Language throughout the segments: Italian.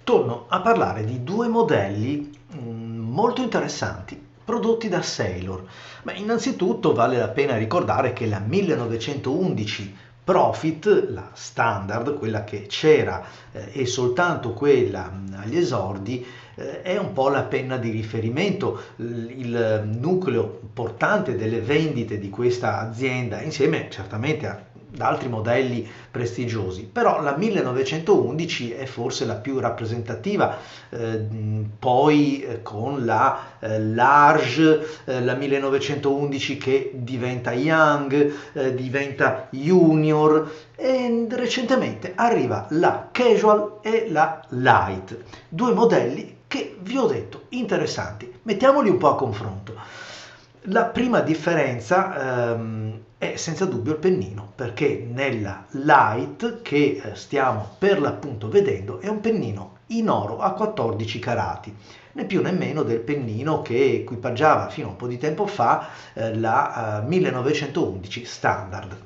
Torno a parlare di due modelli molto interessanti prodotti da Sailor. Beh, innanzitutto vale la pena ricordare che la 1911 Profit, la standard, quella che c'era e soltanto quella agli esordi, è un po' la penna di riferimento, il nucleo portante delle vendite di questa azienda, insieme certamente ad altri modelli prestigiosi, però la 1911 è forse la più rappresentativa, poi con la Large, la 1911 che diventa Young, diventa Junior e recentemente arriva la Casual e la Light, due modelli che vi ho detto interessanti. Mettiamoli un po' a confronto. La prima differenza è senza dubbio il pennino, perché nella Light che stiamo per l'appunto vedendo è un pennino in oro a 14 carati, né più né meno del pennino che equipaggiava fino a un po' di tempo fa la 1911 Standard.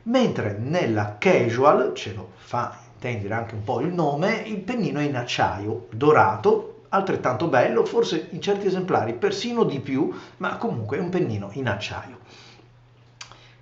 Mentre nella Casual, ce lo fa intendere anche un po' il nome, il pennino è in acciaio dorato, altrettanto bello, forse in certi esemplari persino di più, ma comunque è un pennino in acciaio.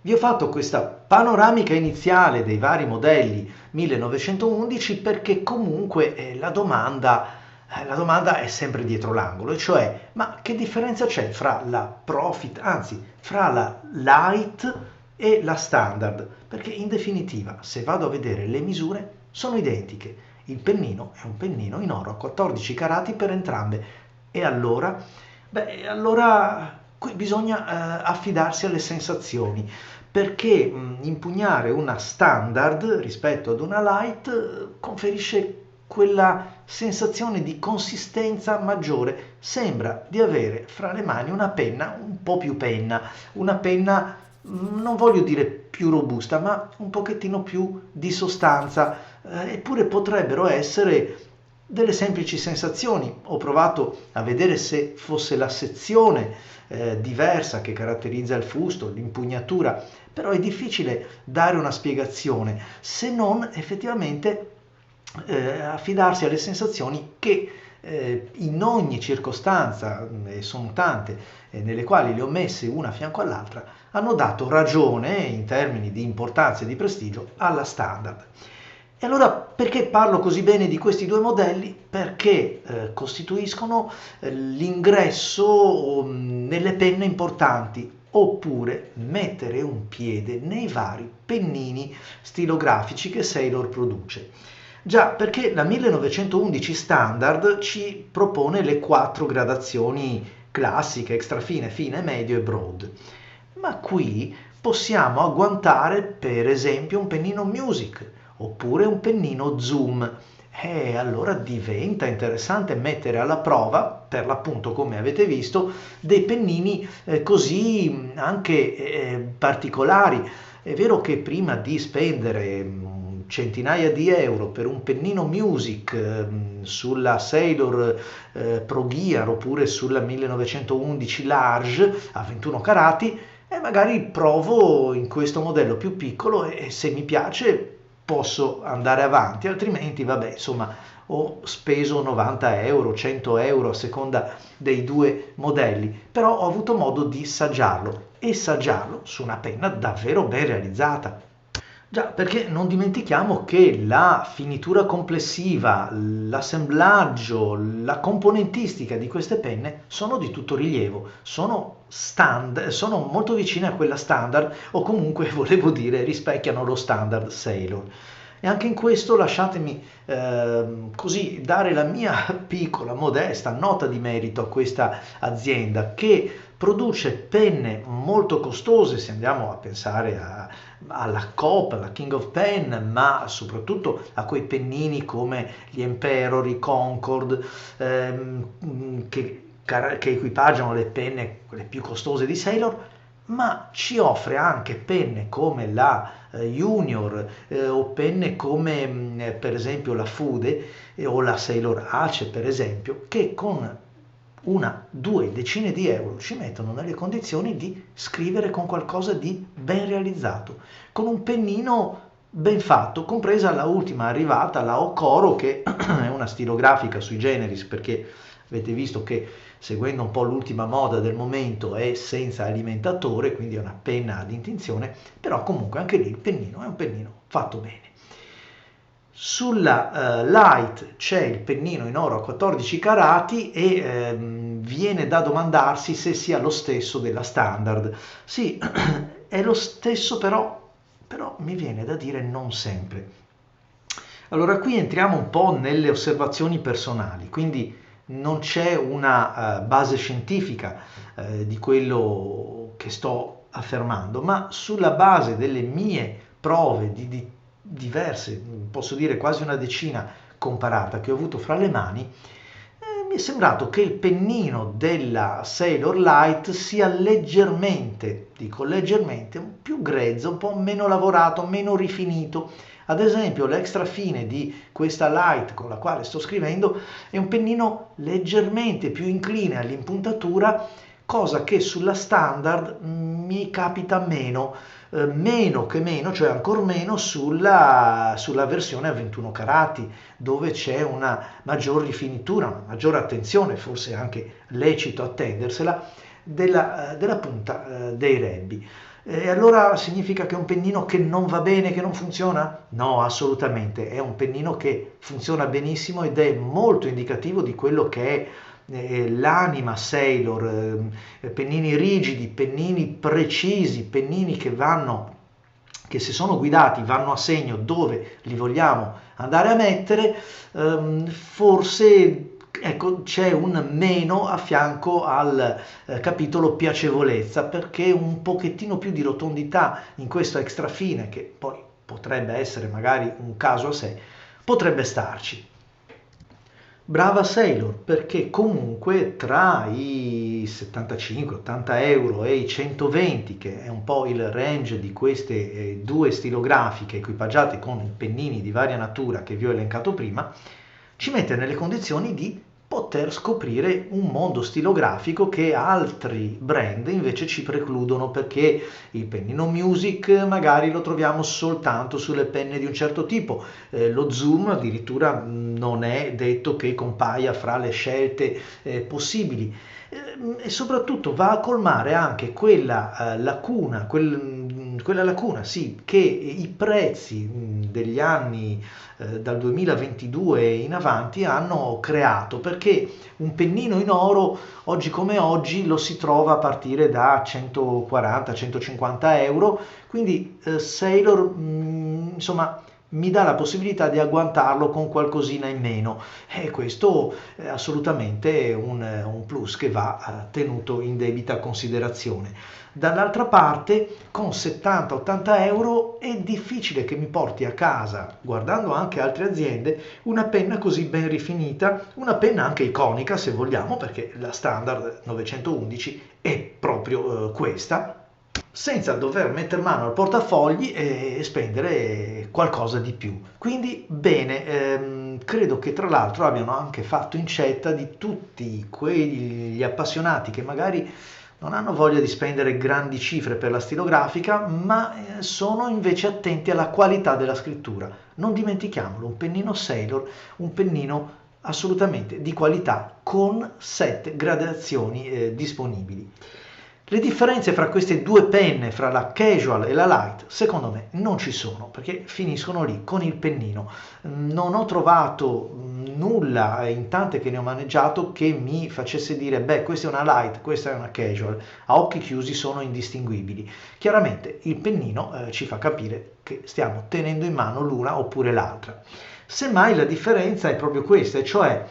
Vi ho fatto questa panoramica iniziale dei vari modelli 1911 perché comunque la domanda è sempre dietro l'angolo, e cioè ma che differenza c'è fra la Profit, anzi fra la Light e la Standard? Perché in definitiva, se vado a vedere le misure, sono identiche. Il pennino è un pennino in oro a 14 carati per entrambe. E allora? Beh, allora qui bisogna affidarsi alle sensazioni, perché impugnare una standard rispetto ad una light conferisce quella sensazione di consistenza maggiore. Sembra di avere fra le mani una penna un po' più penna, una penna non voglio dire più robusta, ma un pochettino più di sostanza, eppure potrebbero essere delle semplici sensazioni. Ho provato a vedere se fosse la sezione diversa che caratterizza il fusto, l'impugnatura, però è difficile dare una spiegazione se non effettivamente affidarsi alle sensazioni che in ogni circostanza, e sono tante, nelle quali le ho messe una a fianco all'altra, hanno dato ragione in termini di importanza e di prestigio alla standard. E allora perché parlo così bene di questi due modelli? Perché costituiscono l'ingresso nelle penne importanti, oppure mettere un piede nei vari pennini stilografici che Sailor produce. Già, perché la 1911 Standard ci propone le quattro gradazioni classiche, extra fine, fine, medio e broad. Ma qui possiamo agguantare per esempio un pennino Music oppure un pennino Zoom. E allora diventa interessante mettere alla prova, per l'appunto come avete visto, dei pennini così anche particolari. È vero che prima di spendere centinaia di euro per un pennino Music sulla Sailor Pro Gear oppure sulla 1911 Large a 21 carati, e magari provo in questo modello più piccolo e se mi piace posso andare avanti, altrimenti vabbè, insomma, ho speso 90 euro, 100 euro a seconda dei due modelli, però ho avuto modo di saggiarlo e saggiarlo su una penna davvero ben realizzata. Già, perché non dimentichiamo che la finitura complessiva, l'assemblaggio, la componentistica di queste penne sono di tutto rilievo, sono molto vicine a quella standard, o comunque volevo dire rispecchiano lo standard Sailor. E anche in questo lasciatemi così dare la mia piccola, modesta nota di merito a questa azienda che produce penne molto costose, se andiamo a pensare alla Coop, alla King of Pen, ma soprattutto a quei pennini come gli Emperor, i Concord, che equipaggiano le penne, quelle più costose di Sailor, ma ci offre anche penne come la Junior o penne come per esempio la Fude o la Sailor Ace per esempio, che con una, due decine di euro ci mettono nelle condizioni di scrivere con qualcosa di ben realizzato, con un pennino ben fatto, compresa la ultima arrivata, la Okoro, che è una stilografica sui generis, perché avete visto che seguendo un po' l'ultima moda del momento è senza alimentatore, quindi è una penna ad intinzione, però comunque anche lì il pennino è un pennino fatto bene. Sulla Light c'è il pennino in oro a 14 carati e viene da domandarsi se sia lo stesso della standard. Sì, è lo stesso, però mi viene da dire non sempre. Allora qui entriamo un po' nelle osservazioni personali, quindi non c'è una base scientifica di quello che sto affermando, ma sulla base delle mie prove di diverse, posso dire quasi una decina comparata che ho avuto fra le mani, mi è sembrato che il pennino della Sailor Light sia leggermente, dico leggermente, più grezzo, un po' meno lavorato, meno rifinito. Ad esempio l'extra fine di questa Light con la quale sto scrivendo è un pennino leggermente più incline all'impuntatura, cosa che sulla standard mi capita meno che meno, cioè ancora meno sulla versione a 21 carati, dove c'è una maggior rifinitura, una maggiore attenzione, forse anche lecito attendersela, della punta dei rebbi. E allora significa che è un pennino che non va bene, che non funziona? No, assolutamente, è un pennino che funziona benissimo ed è molto indicativo di quello che è l'anima Sailor, pennini rigidi, pennini precisi, pennini che se sono guidati vanno a segno dove li vogliamo andare a mettere, forse ecco, c'è un meno a fianco al capitolo piacevolezza, perché un pochettino più di rotondità in questo extra fine, che poi potrebbe essere magari un caso a sé, potrebbe starci. Brava Sailor, perché comunque tra i 75-80 euro e i 120, che è un po' il range di queste due stilografiche equipaggiate con pennini di varia natura che vi ho elencato prima, ci mette nelle condizioni di poter scoprire un mondo stilografico che altri brand invece ci precludono, perché il pennino Music magari lo troviamo soltanto sulle penne di un certo tipo, lo zoom addirittura non è detto che compaia fra le scelte possibili, e soprattutto va a colmare anche quella lacuna, quella lacuna, sì, che i prezzi degli anni dal 2022 in avanti hanno creato, perché un pennino in oro oggi come oggi lo si trova a partire da 140-150 euro, quindi Sailor insomma mi dà la possibilità di agguantarlo con qualcosina in meno, e questo è assolutamente un plus che va tenuto in debita considerazione. Dall'altra parte, con 70-80 euro è difficile che mi porti a casa, guardando anche altre aziende, una penna così ben rifinita, una penna anche iconica se vogliamo, perché la standard 911 è proprio questa, senza dover mettere mano al portafogli e spendere qualcosa di più. Quindi bene, credo che tra l'altro abbiano anche fatto incetta di tutti quegli appassionati che magari non hanno voglia di spendere grandi cifre per la stilografica, ma sono invece attenti alla qualità della scrittura. Non dimentichiamolo, un pennino Sailor, un pennino assolutamente di qualità con 7 gradazioni disponibili. Le differenze fra queste due penne, fra la casual e la light, secondo me non ci sono, perché finiscono lì con il pennino. Non ho trovato nulla in tante che ne ho maneggiato che mi facesse dire beh, questa è una light, questa è una casual. A occhi chiusi sono indistinguibili. Chiaramente il pennino ci fa capire che stiamo tenendo in mano l'una oppure l'altra. Semmai la differenza è proprio questa, cioè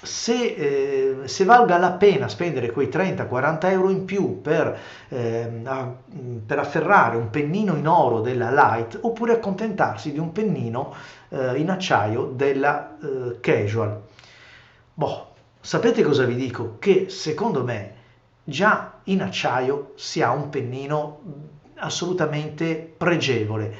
se valga la pena spendere quei 30-40 euro in più per afferrare un pennino in oro della Light, oppure accontentarsi di un pennino in acciaio della Casual. Boh, sapete cosa vi dico? Che secondo me già in acciaio si ha un pennino assolutamente pregevole,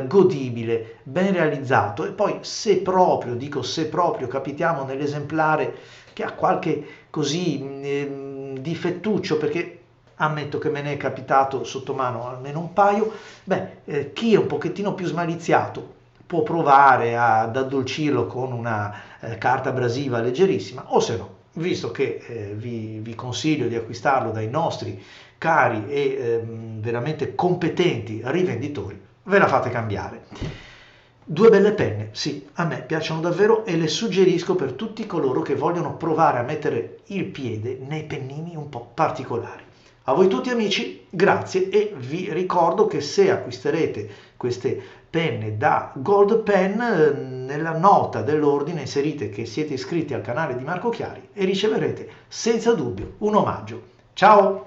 godibile, ben realizzato, e poi se proprio, dico se proprio, capitiamo nell'esemplare che ha qualche così difettuccio, perché ammetto che me ne è capitato sotto mano almeno un paio. Chi è un pochettino più smaliziato può provare ad addolcirlo con una carta abrasiva leggerissima, o se no, visto che vi consiglio di acquistarlo dai nostri cari e veramente competenti rivenditori, ve la fate cambiare. Due belle penne, sì, a me piacciono davvero e le suggerisco per tutti coloro che vogliono provare a mettere il piede nei pennini un po' particolari. A voi tutti amici, grazie e vi ricordo che se acquisterete queste penne da Gold Pen, nella nota dell'ordine inserite che siete iscritti al canale di Marco Chiari e riceverete senza dubbio un omaggio. Ciao!